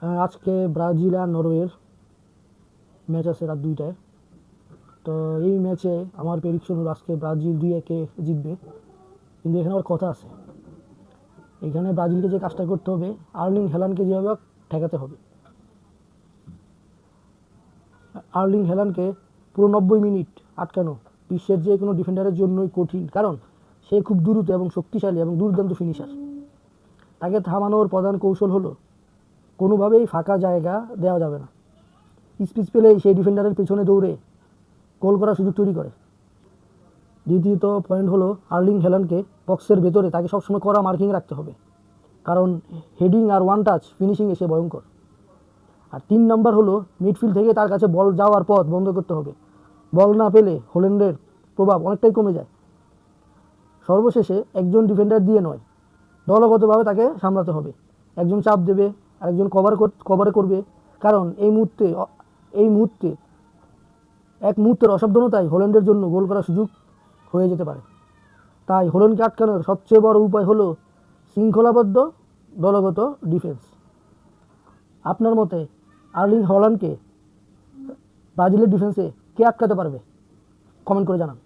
আজকে ব্রাজিল আর নরওয়ের ম্যাচ আছে রাত 2টায়। তো এই ম্যাচে আমার প্রেডিকশন হলো আজকে ব্রাজিল 2-1 জিতবে। কিন্তু এখানে আবার কথা আছে, এখানে ব্রাজিলকে যে কাজটা করতে হবে, আর্লিং হেলানকে যেভাবে হোক ঠেকাতে হবে। আর্লিং হেলানকে পুরো 90 মিনিট আটকানো বিশ্বের যে কোনো ডিফেন্ডারের জন্যই কঠিন, কারণ সে খুব দ্রুত এবং শক্তিশালী এবং দুর্দান্ত ফিনিশার। তাকে থামানোর প্রধান কৌশল হলো কোনোভাবেই ফাঁকা জায়গা দেওয়া যাবে না। স্পিচ পেলেই সেই ডিফেন্ডারের পেছনে দৌড়ে গোল করার সুযোগ তৈরি করে। দ্বিতীয়ত পয়েন্ট হলো আর্লিং হেলানকে বক্সের ভেতরে তাকে সবসময় কড়া মার্কিং রাখতে হবে, কারণ হেডিং আর ওয়ান টাচ ফিনিশিং এসে ভয়ঙ্কর। আর 3 নম্বর হলো মিডফিল্ড থেকে তার কাছে বল যাওয়ার পথ বন্ধ করতে হবে। বল না পেলে হল্যান্ডের প্রভাব অনেকটাই কমে যায়। সর্বশেষে একজন ডিফেন্ডার দিয়ে নয়, দলগতভাবে তাকে সামলাতে হবে। একজন চাপ দেবে, আরেকজন কভারে করবে, কারণ এই মুহূর্তে এক মুহূর্তের অসাবধানতাই হল্যান্ডের জন্য গোল করার সুযোগ হয়ে যেতে পারে। তাই হল্যান্ডকে আটকানোর সবচেয়ে বড় উপায় হলো শৃঙ্খলাবদ্ধ দলগত ডিফেন্স। আপনার মতে আর্লিং হল্যান্ডকে ব্রাজিলের ডিফেন্সে কে আটকাতে পারবে? কমেন্ট করে জানান।